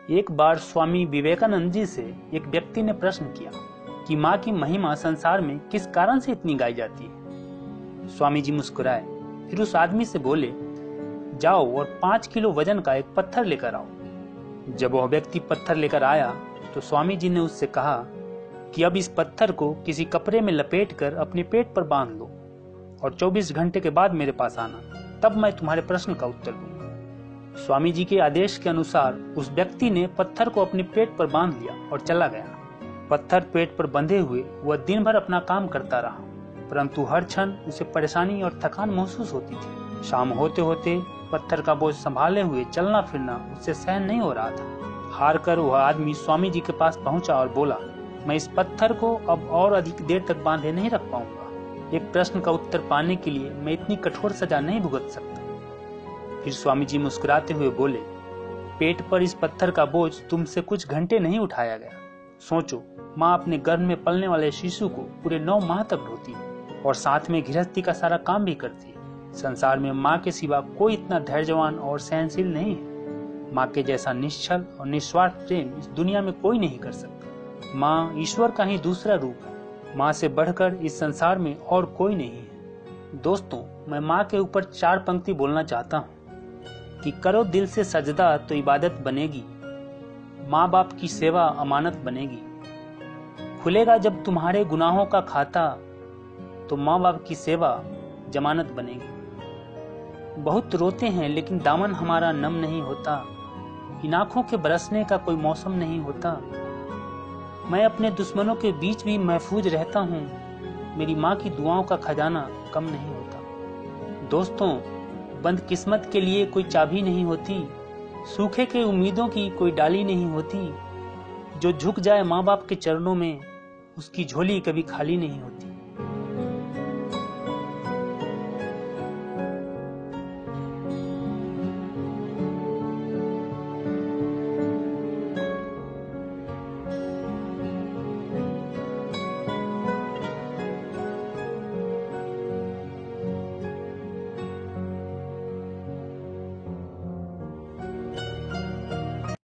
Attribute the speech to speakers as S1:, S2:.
S1: एक बार स्वामी विवेकानंद जी से एक व्यक्ति ने प्रश्न किया कि माँ की महिमा संसार में किस कारण से इतनी गाई जाती है। स्वामी जी मुस्कुराए, फिर उस आदमी से बोले, जाओ और 5 किलो वजन का एक पत्थर लेकर आओ। जब वह व्यक्ति पत्थर लेकर आया तो स्वामी जी ने उससे कहा कि अब इस पत्थर को किसी कपड़े में लपेटकर अपने पेट पर बांध लो और 24 घंटे के बाद मेरे पास आना, तब मैं तुम्हारे प्रश्न का उत्तर दूंगा। स्वामी जी के आदेश के अनुसार उस व्यक्ति ने पत्थर को अपने पेट पर बांध लिया और चला गया। पत्थर पेट पर बंधे हुए वह दिन भर अपना काम करता रहा, परंतु हर क्षण उसे परेशानी और थकान महसूस होती थी। शाम होते होते पत्थर का बोझ संभाले हुए चलना फिरना उससे सहन नहीं हो रहा था। हार कर वह आदमी स्वामी जी के पास पहुंचा और बोला, मैं इस पत्थर को अब और अधिक देर तक बांधे नहीं रख पाऊंगा। एक प्रश्न का उत्तर पाने के लिए मैं इतनी कठोर सजा नहीं भुगत सकता। फिर स्वामी जी मुस्कुराते हुए बोले, पेट पर इस पत्थर का बोझ तुमसे कुछ घंटे नहीं उठाया गया। सोचो, माँ अपने गर्भ में पलने वाले शिशु को पूरे 9 माह तक ढोती है और साथ में गृहस्थी का सारा काम भी करती है। संसार में माँ के सिवा कोई इतना धैर्यवान और सहनशील नहीं है। माँ के जैसा निश्चल और निस्वार्थ प्रेम इस दुनिया में कोई नहीं कर सकता। माँ ईश्वर का ही दूसरा रूप है। माँ से बढ़कर इस संसार में और कोई नहीं है। दोस्तों, मैं माँ के ऊपर 4 पंक्ति बोलना चाहता हूँ कि करो दिल से सजदा तो इबादत बनेगी, माँ बाप की सेवा अमानत बनेगी। खुलेगा जब तुम्हारे गुनाहों का खाता तो माँ बाप की सेवा जमानत बनेगी। बहुत रोते हैं लेकिन दामन हमारा नम नहीं होता, इन आंखों के बरसने का कोई मौसम नहीं होता। मैं अपने दुश्मनों के बीच भी महफूज रहता हूँ, मेरी माँ की दुआओं का खजाना कम नहीं होता। दोस्तों, बंद किस्मत के लिए कोई चाबी नहीं होती, सूखे के उम्मीदों की कोई डाली नहीं होती। जो झुक जाए माँ बाप के चरणों में उसकी झोली कभी खाली नहीं होती।